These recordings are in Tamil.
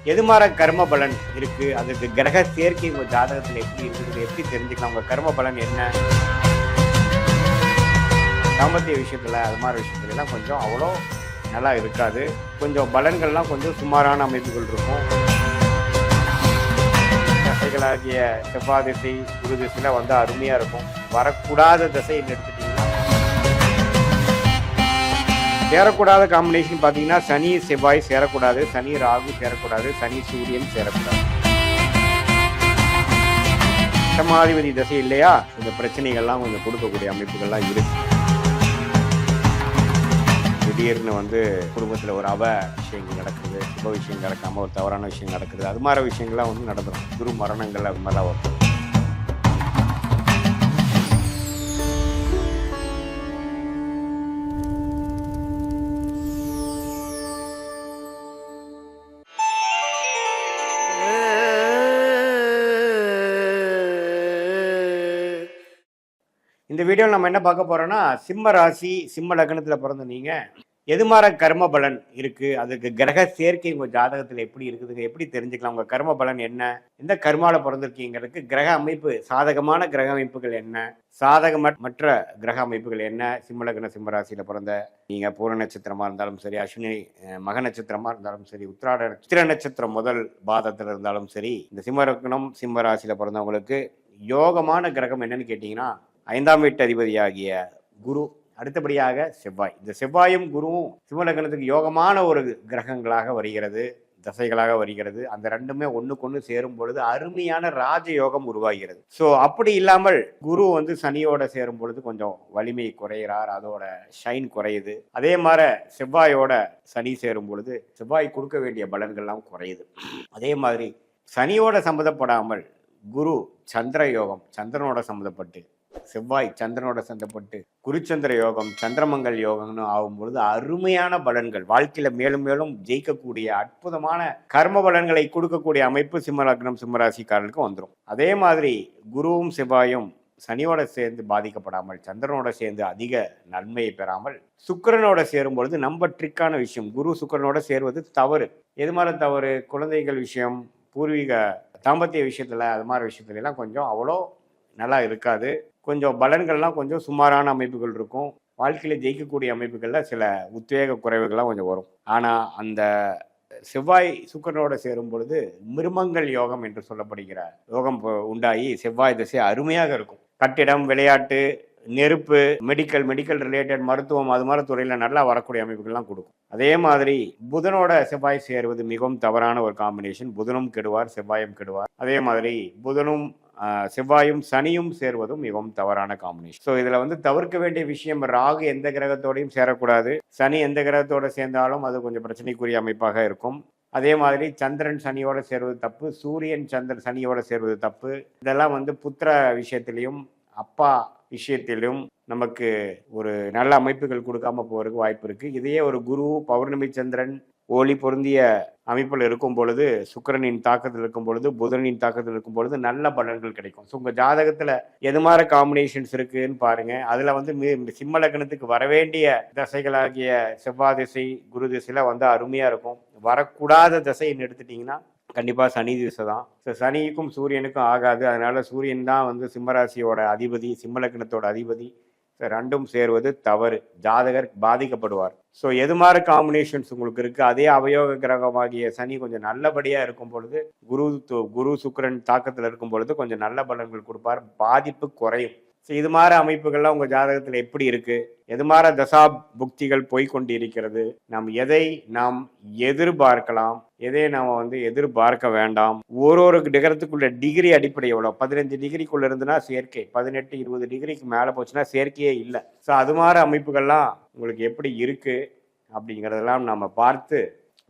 எதுமாற கர்ம பலன் இருக்கு, அதுக்கு கிரக சேர்க்கை உங்க ஜாதகத்துல எப்படி இருக்குது, எப்படி தெரிஞ்சுக்கலாம் உங்க கர்ம பலன் என்ன? தாம்பத்திய விஷயத்துல அது மாதிரி விஷயத்துல எல்லாம் கொஞ்சம் அவ்வளோ நல்லா இருக்காது. கொஞ்சம் பலன்கள்லாம் கொஞ்சம் சுமாரான அமைப்புகள் இருக்கும். தசைகளாகிய செவ்வாய் திசை குரு திசையில வந்து அருமையா இருக்கும். வரக்கூடாத திசைன்னு எடுத்துட்டீங்கன்னா சேரக்கூடாத காம்பினேஷன் பார்த்தீங்கன்னா சனி செவ்வாய் சேரக்கூடாது, சனி ராகு சேரக்கூடாது, சனி சூரியன் சேரக்கூடாது. அஷ்டமாதிபதி தசை இல்லையா, இந்த பிரச்சனைகள்லாம் கொஞ்சம் கொடுக்கக்கூடிய அமைப்புகள்லாம் இருக்கு. திடீர்னு வந்து குடும்பத்தில் ஒரு விஷயங்கள் நடக்குது, சுப விஷயம் நடக்காம ஒரு தவறான விஷயம் நடக்குது, அது மாதிரி விஷயங்கள்லாம் வந்து நடந்துடும். குரு மரணங்கள் அது மாதிரிலாம் வரும். இந்த வீடியோவில் நம்ம என்ன பார்க்க போறோம்னா, சிம்ம ராசி சிம்ம லக்னத்தில் பிறந்த நீங்க எதுமாற கர்ம பலன் இருக்கு, அதுக்கு கிரக சேர்க்கை உங்க ஜாதகத்தில் எப்படி இருக்குதுங்க, எப்படி தெரிஞ்சுக்கலாம் உங்க கர்ம பலன் என்ன, எந்த கர்மால பிறந்திருக்கீங்கிறதுக்கு கிரக அமைப்பு, சாதகமான கிரக அமைப்புகள் என்ன, சாதகமற்ற கிரக அமைப்புகள் என்ன. சிம்ம லக்ன சிம்ம ராசியில பிறந்த நீங்க பூர நட்சத்திரமா இருந்தாலும் சரி, அஸ்வினி மக நட்சத்திரமா இருந்தாலும் சரி, உத்திராட சித்திர நட்சத்திரம் முதல் பாதத்தில் இருந்தாலும் சரி, இந்த சிம்ம லக்னம் சிம்ம ராசியில பிறந்தவங்களுக்கு யோகமான கிரகம் என்னன்னு கேட்டீங்கன்னா 5ஆம் வீட்டு அதிபதியாகிய குரு, அடுத்தபடியாக செவ்வாய். இந்த செவ்வாயும் குருவும் சிம்மலக்னத்துக்கு யோகமான ஒரு கிரகங்களாக வருகிறது, தசைகளாக வருகிறது. அந்த ரெண்டுமே ஒண்ணுக்கு சேரும் பொழுது அருமையான ராஜயோகம் உருவாகிறது. ஸோ அப்படி இல்லாமல் குரு வந்து சனியோட சேரும் பொழுது கொஞ்சம் வலிமை குறைகிறார், அதோட ஷைன் குறையுது. அதே மாதிரி செவ்வாயோட சனி சேரும் பொழுது செவ்வாய் கொடுக்க வேண்டிய பலன்கள்லாம் குறையுது. அதே மாதிரி சனியோட சம்மந்தப்படாமல் குரு சந்திர யோகம், சந்திரனோட சம்மந்தப்பட்டு செவ்வாய் சந்திரனோட சந்தப்பட்டு குருச்சந்திர யோகம் சந்திரமங்கல் யோகம்னு ஆகும்பொழுது அருமையான பலன்கள், வாழ்க்கையில மேலும் மேலும் ஜெயிக்கக்கூடிய அற்புதமான கர்ம பலன்களை கொடுக்கக்கூடிய அமைப்பு சிம்ம லக்னம் சிம்மராசிக்காரர்களுக்கு வந்துடும். அதே மாதிரி குருவும் செவ்வாயும் சனியோட சேர்ந்து பாதிக்கப்படாமல், சந்திரனோட சேர்ந்து அதிக நன்மையை பெறாமல், சுக்கிரனோட சேரும் பொழுது நம்ம ட்ரிக்கான விஷயம், குரு சுக்கிரனோட சேர்வது தவறு. எது மாதிரி தவறு? குழந்தைகள் விஷயம், பூர்வீக தாம்பத்திய விஷயத்துல, அது மாதிரி விஷயத்துல எல்லாம் கொஞ்சம் அவ்வளோ நல்லா இருக்காது. கொஞ்சம் பலன்கள்லாம் கொஞ்சம் சுமாரான அமைப்புகள் இருக்கும். வாழ்க்கையில் ஜெயிக்கக்கூடிய அமைப்புகளில் சில உத்வேக குறைவுகள்லாம் கொஞ்சம் வரும். ஆனால் அந்த செவ்வாய் சுக்கிரனோட சேரும் பொழுது மிருமங்கள் யோகம் என்று சொல்லப்படுகிற யோகம் உண்டாகி செவ்வாய் திசை அருமையாக இருக்கும். கட்டிடம், விளையாட்டு, நெருப்பு, மெடிக்கல் ரிலேட்டட் மருத்துவம், அது மாதிரி துறையில் நல்லா வரக்கூடிய அமைப்புகள்லாம் கொடுக்கும். அதே மாதிரி புதனோட செவ்வாய் சேருவது மிகவும் தவறான ஒரு காம்பினேஷன். புதனும் கெடுவார், செவ்வாயும் கெடுவார். அதே மாதிரி புதனும் செவ்வாயும் சனியும் சேர்வதும் மிகவும் தவறான காம்பினேஷன். ஸோ இதில் வந்து தவிர்க்க வேண்டிய விஷயம், ராகு எந்த கிரகத்தோடையும் சேரக்கூடாது, சனி எந்த கிரகத்தோடு சேர்ந்தாலும் அது கொஞ்சம் பிரச்சனைக்குரிய அமைப்பாக இருக்கும். அதே மாதிரி சந்திரன் சனியோட சேர்வது தப்பு, சூரியன் சந்திரன் சனியோட சேர்வது தப்பு. இதெல்லாம் வந்து புத்திர விஷயத்திலையும் அப்பா விஷயத்திலும் நமக்கு ஒரு நல்ல அமைப்புகள் கொடுக்காம போறதுக்கு வாய்ப்பு இருக்கு. இதையே ஒரு குரு பௌர்ணமி சந்திரன் ஒளி பொருந்திய அமைப்பில் இருக்கும் பொழுது, சுக்கிரனின் தாக்கத்தில் இருக்கும் பொழுது, புதனின் தாக்கத்தில் இருக்கும் பொழுது நல்ல பலன்கள் கிடைக்கும். ஸோ உங்கள் ஜாதகத்தில் எது மாதிரி காம்பினேஷன்ஸ் இருக்குன்னு பாருங்க. அதில் வந்து சிம்ம லக்னத்துக்கு வரவேண்டிய தசைகளாகிய செவ்வாய் திசை குரு திசையில வந்து அருமையாக இருக்கும். வரக்கூடாத திசைன்னு எடுத்துட்டிங்கன்னா கண்டிப்பாக சனி திசை தான். ஸோ சனிக்கும் சூரியனுக்கும் ஆகாது. அதனால சூரியன் தான் வந்து சிம்மராசியோட அதிபதி, சிம்ம லக்னத்தோட அதிபதி. ரெண்டும் சேருவது தவறு, ஜாதகர் பாதிக்கப்படுவார். ஸோ எது மாதிரி காம்பினேஷன்ஸ் உங்களுக்கு இருக்கு, அதே அவயோக கிரகமாகிய சனி கொஞ்சம் நல்லபடியா இருக்கும் பொழுது, குரு சுக்கிரன் தாக்கத்தில் இருக்கும் பொழுது கொஞ்சம் நல்ல பலன்கள் கொடுப்பார், பாதிப்பு குறையும். ஸோ இது மாதிரி அமைப்புகள்லாம் உங்க ஜாதகத்தில் எப்படி இருக்கு, எது மாதிரி தசா புக்திகள் போய்கொண்டு இருக்கிறது, எதை நாம் எதிர்பார்க்கலாம், எதை நாம் வந்து எதிர்பார்க்க வேண்டாம், ஒரு டிகிரத்துக்குள்ள டிகிரி அடிப்படை எவ்வளோ, 15 டிகிரிக்குள்ள இருந்துன்னா செயற்கை, 18 20 டிகிரிக்கு மேலே போச்சுன்னா செயற்கையே இல்லை. ஸோ அது மாதிரி அமைப்புகள்லாம் உங்களுக்கு எப்படி இருக்கு அப்படிங்கிறதெல்லாம் நம்ம பார்த்து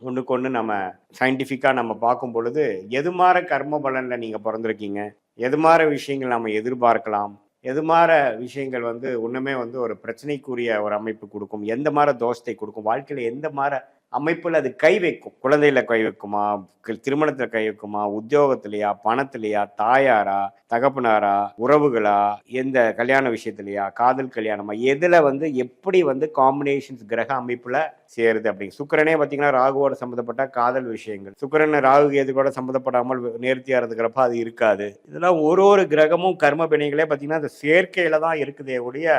ஒன்றுக்கு ஒன்று நம்ம சயின்டிஃபிக்காக நம்ம பார்க்கும் பொழுது எது மாதிரி கர்ம பலனில் நீங்கள் பிறந்திருக்கீங்க, எது மாதிரி விஷயங்கள் நம்ம எதிர்பார்க்கலாம், எது மாதிரி விஷயங்கள் வந்து ஒன்றுமே வந்து ஒரு பிரச்சனைக்குரிய ஒரு அமைப்பு கொடுக்கும், எந்த மாதிரி தோஷத்தை கொடுக்கும், வாழ்க்கையில் எந்த மாதிரி அமைப்புல அது கை வைக்கும். குழந்தையில கை வைக்குமா, திருமணத்துல கை வைக்குமா, உத்தியோகத்திலயா, பணத்திலயா, தாயாரா, தகப்பனாரா, உறவுகளா, எந்த கல்யாண விஷயத்திலயா, காதல் கல்யாணமா, எதுல வந்து எப்படி வந்து காம்பினேஷன்ஸ் கிரக அமைப்புல சேருது அப்படிங்க. சுக்கிரனே பார்த்தீங்கன்னா ராகுவோட சம்மந்தப்பட்ட காதல் விஷயங்கள். சுக்கிரன் ராகு கேது கூட சம்மந்தப்படாமல் நேர்த்தியா இருந்துக்கிறப்ப அது இருக்காது. இதெல்லாம் ஒரு ஒரு கிரகமும் கர்ம வினைகளே பார்த்தீங்கன்னா அந்த சேர்க்கையில தான் இருக்குதே ஒழிய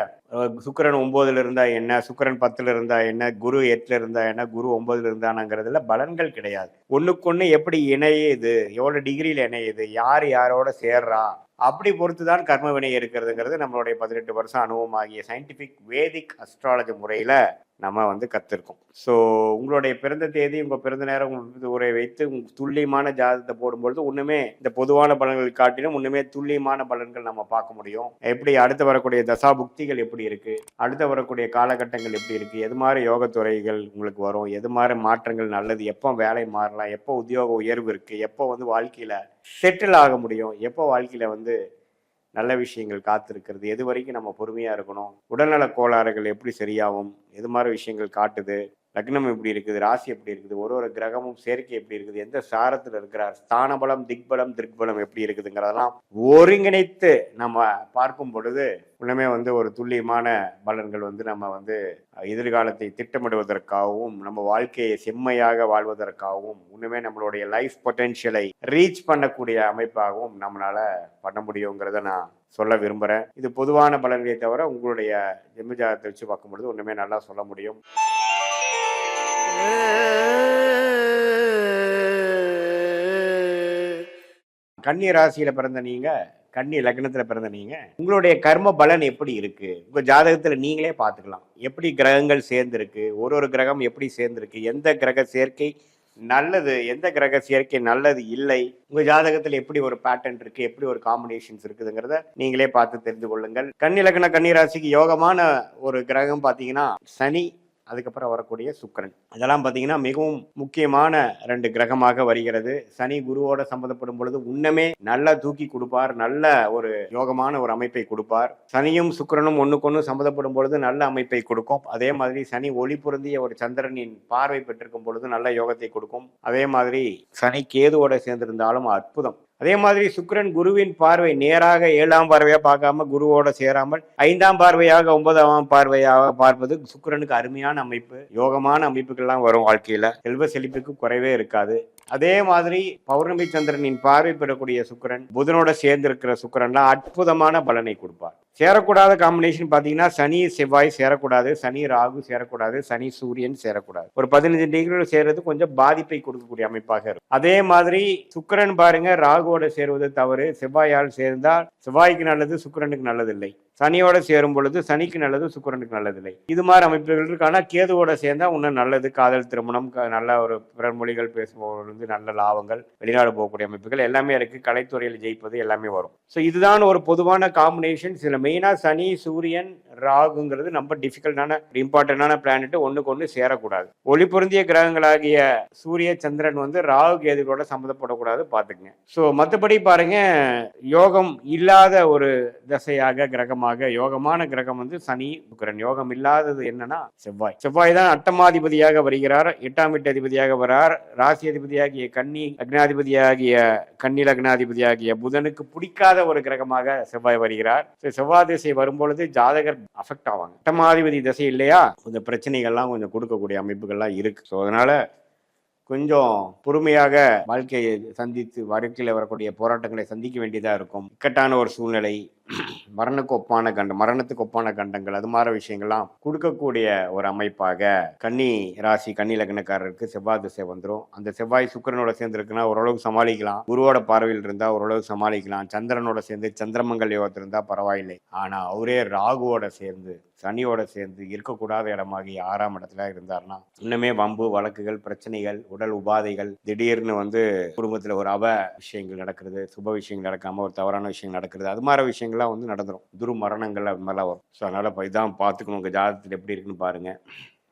சுக்கிரன் 9ல இருந்தா என்ன, சுக்கிரன் 10ல இருந்தா என்ன, குரு 8ல இருந்தா என்ன, குரு 9ல இருந்தானாங்கிறதுல பலன்கள் கிடையாது. ஒண்ணுக்கொண்ணு எப்படி இணையுது, எவ்வளவு டிகிரியில் இணையுது, யார் யாரோட சேர்றா, அப்படி பொறுத்து தான் கர்ம வினை இருக்கிறதுங்கிறது நம்மளுடைய 18 வருஷம் அனுபவம் ஆகிய சயின்டிபிக் வேதிக் அஸ்ட்ராலஜி முறையில நம்ம வந்து கத்திருக்கோம். ஸோ உங்களுடைய பிறந்த தேதி, உங்க பிறந்த நேரம் உரை வைத்து துல்லியமான ஜாதகத்தை போடும்பொழுது ஒண்ணுமே இந்த பொதுவான பலன்கள் காட்டிலும் ஒண்ணுமே துல்லியமான பலன்கள் நம்ம பார்க்க முடியும். எப்படி அடுத்து வரக்கூடிய தசா புக்திகள் எப்படி இருக்கு, அடுத்து வரக்கூடிய காலகட்டங்கள் எப்படி இருக்கு, எது மாதிரி யோகத்துறைகள் உங்களுக்கு வரும், எது மாதிரி மாற்றங்கள் நல்லது, எப்போ வேலை மாறலாம், எப்போ உத்தியோக உயர்வு இருக்கு, எப்போ வந்து வாழ்க்கையில செட்டில் ஆக முடியும், எப்போ வாழ்க்கையில வந்து நல்ல விஷயங்கள் காத்திருக்கிறது, எது வரைக்கும் நம்ம பொறுமையா இருக்கணும், உடல்நல கோளாறுகள் எப்படி சரியாகும், எது மாதிரி விஷயங்கள் காட்டுது, லக்னம் எப்படி இருக்குது, ராசி எப்படி இருக்குது, ஒரு ஒரு கிரகமும் சேர்க்கை எப்படி இருக்குது, எந்த சாரத்தில் இருக்கிறார், ஸ்தான பலம், திக்பலம், திருக்பலம் எப்படி இருக்குதுங்கிறதெல்லாம் ஒருங்கிணைத்து நம்ம பார்க்கும் பொழுது உடனே வந்து ஒரு துல்லியமான பலன்கள் வந்து நம்ம வந்து எதிர்காலத்தை திட்டமிடுவதற்காகவும் நம்ம வாழ்க்கையை செம்மையாக வாழ்வதற்காகவும் உண்மையே நம்மளுடைய லைஃப் பொட்டென்ஷியலை ரீச் பண்ணக்கூடிய அமைப்பாகவும் நம்மளால பண்ண முடியுங்கிறத நான் சொல்ல விரும்புகிறேன். இது பொதுவான பலன்களை தவிர உங்களுடைய ஜென்மஜாதத்தை வச்சு பார்க்கும்பொழுது ஒன்றுமே நல்லா சொல்ல முடியும். கன்னி ராசியில பிறந்த நீங்க, கன்னி லக்னத்துல பிறந்த நீங்க, உங்களுடைய கர்ம பலன் எப்படி இருக்கு உங்க ஜாதகத்துல நீங்களே பார்த்துக்கலாம். எப்படி கிரகங்கள் சேர்ந்திருக்கு, ஒரு ஒரு கிரகம் எப்படி சேர்ந்திருக்கு, எந்த கிரக சேர்க்கை நல்லது, எந்த கிரக சேர்க்கை நல்லது இல்லை, உங்க ஜாதகத்துல எப்படி ஒரு பேட்டர்ன் இருக்கு, எப்படி ஒரு காம்பினேஷன்ஸ் இருக்குதுங்கிறத நீங்களே பார்த்து தெரிந்து கொள்ளுங்கள். கன்னி லக்ன கன்னி ராசிக்கு யோகமான ஒரு கிரகம் பார்த்தீங்கன்னா சனி, அதுக்கப்புறம் வரக்கூடிய சுக்கிரன். அதெல்லாம் பார்த்தீங்கன்னா மிகவும் முக்கியமான 2 கிரகமாக வருகிறது. சனி குருவோட சம்மந்தப்படும் பொழுது உன்னமே நல்லா தூக்கி கொடுப்பார், நல்ல ஒரு யோகமான ஒரு அமைப்பை கொடுப்பார். சனியும் சுக்கிரனும் ஒண்ணுக்கொன்னு சம்மந்தப்படும் பொழுது நல்ல அமைப்பை கொடுக்கும். அதே மாதிரி சனி ஒளி பொருந்திய ஒரு சந்திரனின் பார்வை பெற்றிருக்கும் பொழுது நல்ல யோகத்தை கொடுக்கும். அதே மாதிரி சனி கேதுவோட சேர்ந்திருந்தாலும் அற்புதம். அதே மாதிரி சுக்கிரன் குருவின் பார்வை நேராக 7ஆம் பார்வையா பார்க்காம குருவோட சேராமல் 5ஆம் பார்வையாக 9ஆம் பார்வையாக பார்ப்பது சுக்கிரனுக்கு அருமையான அமைப்பு, யோகமான அமைப்புகள்லாம் வரும். வாழ்க்கையில செல்வ செழிப்புக்கு குறைவே இருக்காது. அதே மாதிரி பௌர்ணமி சந்திரனின் பார்வை பெறக்கூடிய சுக்கிரன் புதனோட சேர்ந்து இருக்கிற சுக்கிரன்லாம் அற்புதமான பலனை கொடுப்பார். சேரக்கூடாத காம்பினேஷன் பார்த்தீங்கன்னா சனி செவ்வாய் சேரக்கூடாது, சனி ராகு சேரக்கூடாது, சனி சூரியன் சேரக்கூடாது. ஒரு 15 டிகிரியில் சேர்றது கொஞ்சம் பாதிப்பை கொடுக்கக்கூடிய அமைப்பாக இருக்கும். அதே மாதிரி சுக்கிரன் பாருங்க, ராகுவோட சேருவது தவறு, செவ்வாயால் சேர்ந்தால் செவ்வாய்க்கு நல்லது, சுக்கிரனுக்கு நல்லதில்லை. சனியோட சேரும் பொழுது சனிக்கு நல்லது, சுக்கிரனுக்கு நல்லதில்லை. இது மாதிரி அமைப்புகள் இருக்கு. ஆனால் கேதுவோட சேர்ந்தா இன்னும் நல்லது, காதல் திருமணம், நல்ல ஒரு பிற மொழிகள் பேசுபவர்கள், நல்ல லாபங்கள், வெளிநாடு போகக்கூடிய அமைப்புகள் எல்லாமே இருக்கு. கலைத்துறையில் ஜெயிப்பது எல்லாமே வரும். ஸோ இதுதான் ஒரு பொதுவான காம்பினேஷன். சில மெயினா சனி சூரியன் ராகுங்கிறது ரொம்ப டிஃபிகல்ட்டான இம்பார்ட்டன்டான பிளானட், ஒண்ணுக்கு ஒன்று சேரக்கூடாது. ஒளி பொருந்திய கிரகங்களாகிய சூரிய சந்திரன் வந்து ராகு கேதுகளோட சம்மந்தப்படக்கூடாது, பார்த்துக்குங்க. ஸோ மற்றபடி பாருங்க, யோகம் இல்லாத ஒரு தசையாக கிரகமாக, யோகமான கிரகம் வந்து சனி சுக்கிரன். யோகம் இல்லாதது என்னன்னா செவ்வாய். செவ்வாய் தான் அட்டமாதிபதியாக வருகிறார், 8ஆம் வீட்டு அதிபதியாக வரார். ராசி அதிபதியாகிய கன்னி லக்னாதிபதியாகிய கன்னி லக்னாதிபதியாகிய புதனுக்கு பிடிக்காத ஒரு கிரகமாக செவ்வாய் வருகிறார். செவ்வாய் திசை வரும்பொழுது ஜாதகர் அஃபெக்ட் ஆவாங்க. அட்டமாதிபதி திசை இல்லையா, கொஞ்சம் பிரச்சனைகள்லாம் கொஞ்சம் கொடுக்கக்கூடிய அமைப்புகள்லாம் இருக்கு. ஸோ அதனால கொஞ்சம் பொறுமையாக வாழ்க்கையை சந்தித்து வாழ்க்கையில் வரக்கூடிய போராட்டங்களை சந்திக்க வேண்டியதாக இருக்கும். இக்கட்டான ஒரு சூழ்நிலை, மரணத்துக்கு ஒப்பான கண்டங்கள், அது மாதிரி விஷயங்கள்லாம் கொடுக்கக்கூடிய ஒரு அமைப்பாக கன்னி ராசி கன்னி லக்னக்காரருக்கு செவ்வாய் திசை வந்துடும். அந்த செவ்வாய் சுக்கிரனோட சேர்ந்துருக்குன்னா ஓரளவுக்கு சமாளிக்கலாம். குருவோட பார்வையில் இருந்தால் ஓரளவுக்கு சமாளிக்கலாம். சந்திரனோட சேர்ந்து சந்திரமங்கல் யோகத்தில் இருந்தால் பரவாயில்லை. ஆனால் அவரே ராகுவோட சேர்ந்து சனியோட சேர்ந்து இருக்கக்கூடாத இடமாகி 6ஆம் இடத்துல இருந்தார்னா இன்னுமே வம்பு வழக்குகள், பிரச்சனைகள், உடல் உபாதைகள், திடீர்னு வந்து குடும்பத்தில் ஒரு விஷயங்கள் நடக்கிறது, சுப விஷயங்கள் நடக்காம ஒரு தவறான விஷயங்கள் நடக்கிறது, அது மாதிரி விஷயங்கள்லாம் வந்து நடந்துடும். துர்மரணங்கள் அது மாதிரிலாம் வரும். ஸோ அதனால இதான் பார்த்துக்கணும். உங்கள் ஜாதகத்தில் எப்படி இருக்குன்னு பாருங்க.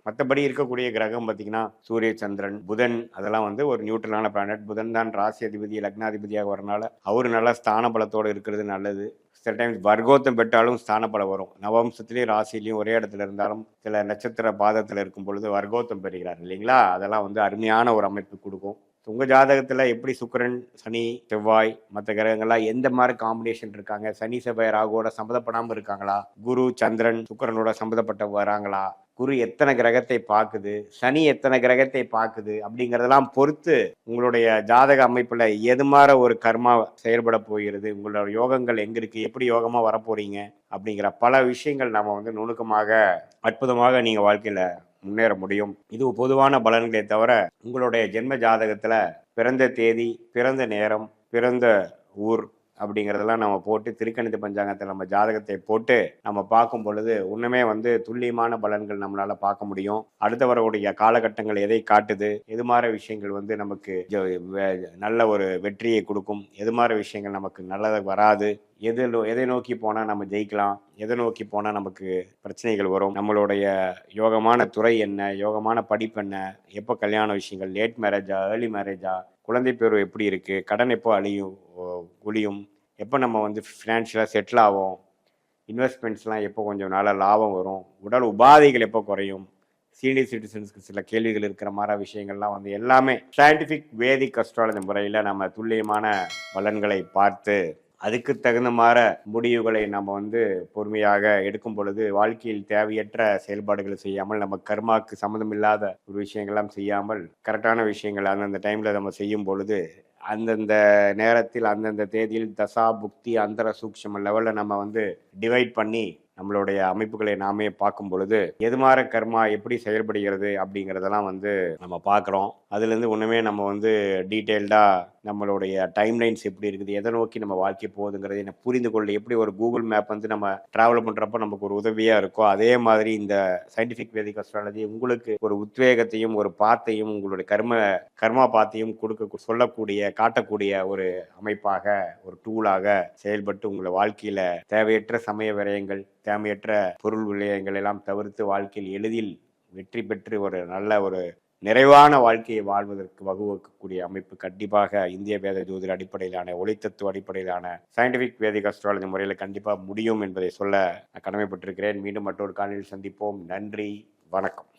மற்றபடி இருக்கக்கூடிய கிரகம் பார்த்தீங்கன்னா சூரிய, சந்திரன், புதன் அதெல்லாம் வந்து ஒரு நியூட்ரலான பிளானட். புதன் தான் ராசி அதிபதி, லக்னாதிபதியாக வரனால அவரு நல்ல ஸ்தான பலத்தோடு இருக்கிறது நல்லது. சில டைம்ஸ் வர்க்கோத்தம் பெற்றாலும் ஸ்தான பலம் வரும். நவம்சத்திலையும் ராசிலையும் ஒரே இடத்துல இருந்தாலும் சில நட்சத்திர பாதத்தில் இருக்கும் பொழுது வர்க்கோத்தம் பெறுகிறார் இல்லைங்களா? அதெல்லாம் வந்து அருமையான ஒரு அமைப்பு கொடுக்கும். உங்க ஜாதகத்துல எப்படி சுக்கிரன், சனி, செவ்வாய், மற்ற கிரகங்கள்லாம் எந்த மாதிரி காம்பினேஷன் இருக்காங்க? சனி, செவ்வாய், ராகுவோட சம்மந்தப்படாம இருக்காங்களா? குரு, சந்திரன், சுக்கிரனோட சம்மந்தப்பட்ட வராங்களா? குரு எத்தனை கிரகத்தை பார்க்குது, சனி எத்தனை கிரகத்தை பார்க்குது அப்படிங்கிறதெல்லாம் பொறுத்து உங்களுடைய ஜாதக அமைப்புல எது மாதிரி ஒரு கர்மா செயல்பட போகிறது, உங்களோட யோகங்கள் எங்க இருக்கு, எப்படி யோகமா வரப்போறீங்க அப்படிங்கிற பல விஷயங்கள் நாம வந்து நுணுக்கமாக அற்புதமாக நீங்க வாழ்க்கையில முன்னேற முடியும். இது பொதுவான பலன்களே தவிர உங்களுடைய ஜென்ம ஜாதகத்துல பிறந்த தேதி, பிறந்த நேரம், பிறந்த ஊர் அப்படிங்கிறதெல்லாம் நம்ம போட்டு திருக்கணித பஞ்சாங்கத்தில் நம்ம ஜாதகத்தை போட்டு நம்ம பார்க்கும் பொழுது ஒன்றுமே வந்து துல்லியமான பலன்கள் நம்மளால பார்க்க முடியும். அடுத்த வரக்கூடிய காலகட்டங்கள் எதை காட்டுது, எது மாதிரி விஷயங்கள் வந்து நமக்கு நல்ல ஒரு வெற்றியை கொடுக்கும், எது மாதிரி விஷயங்கள் நமக்கு நல்லது வராது, எதை நோக்கி போனால் நம்ம ஜெயிக்கலாம், எதை நோக்கி போனால் நமக்கு பிரச்சனைகள் வரும், நம்மளுடைய யோகமான துறை என்ன, யோகமான படிப்பு என்ன, எப்போ கல்யாண விஷயங்கள், லேட் மேரேஜா, ஏர்லி மேரேஜா, குழந்தை பேர் எப்படி இருக்குது, கடன் எப்போ ஒழியும், எப்போ நம்ம வந்து ஃபினான்ஷியலாக செட்டில் ஆகும், இன்வெஸ்ட்மெண்ட்ஸ்லாம் எப்போ கொஞ்சம் நாளாக லாபம் வரும், உடல் உபாதைகள் எப்போ குறையும், சீனியர் சிட்டிசன்ஸ்க்கு சில கேள்விகள் இருக்கிற மாதிரி விஷயங்கள்லாம் வந்து எல்லாமே சயின்டிஃபிக் வேதிக் அஸ்ட்ராலஜி முறையில் நம்ம துல்லியமான பலன்களை பார்த்து அதுக்கு தகுந்த மாதிரி முடிவுகளை நம்ம வந்து பொறுமையாக எடுக்கும் பொழுது வாழ்க்கையில் தேவையற்ற செயல்பாடுகளை செய்யாமல், நம்ம கர்மாக்கு சம்மந்தம் இல்லாத ஒரு விஷயங்கள்லாம் செய்யாமல் கரெக்டான விஷயங்கள் அந்தந்த டைமில் நம்ம செய்யும் பொழுது அந்தந்த நேரத்தில் அந்தந்த தேதியில் தசா புக்தி அந்தர சூக்ஷம லெவலில் நம்ம வந்து டிவைட் பண்ணி நம்மளுடைய அமைப்புகளை நாமே பார்க்கும் பொழுது எது மாதிரி கர்மா எப்படி செயல்படுகிறது அப்படிங்கிறதெல்லாம் வந்து நம்ம பார்க்குறோம். அதுலேருந்து ஒன்றுமே நம்ம வந்து டீட்டெயில்டாக நம்மளுடைய டைம்லைன்ஸ் எப்படி இருக்குது, எதை நோக்கி நம்ம வாழ்க்கை போகுதுங்கிறது என்ன புரிந்து கொள்ள எப்படி ஒரு கூகுள் மேப் வந்து நம்ம ட்ராவல் பண்ணுறப்ப நமக்கு ஒரு உதவியாக இருக்கோ, அதே மாதிரி இந்த சயின்டிஃபிக் வேதிக் அஸ்ட்ராலஜி உங்களுக்கு ஒரு உத்வேகத்தையும் ஒரு பாத்தையும் உங்களுடைய கர்மா பாத்தையும் சொல்லக்கூடிய காட்டக்கூடிய ஒரு அமைப்பாக ஒரு டூலாக செயல்பட்டு உங்களை வாழ்க்கையில தேவையற்ற சமய விரயங்கள், தேவையற்ற பொருள் விரயங்கள் எல்லாம் தவிர்த்து வாழ்க்கையில் எளிதில் வெற்றி பெற்று ஒரு நல்ல ஒரு நிறைவான வாழ்க்கையை வாழ்வதற்கு வகுக்கக்கூடிய அமைப்பு கண்டிப்பாக இந்திய வேத ஜோதிட அடிப்படையிலான ஒளித்தத்துவ அடிப்படையிலான சயின்டிபிக் வேதிக் அஸ்ட்ராலஜி முறையில் கண்டிப்பாக முடியும் என்பதை சொல்ல கடமைப்பட்டிருக்கிறேன். மீண்டும் மற்றொரு காலையில் சந்திப்போம். நன்றி, வணக்கம்.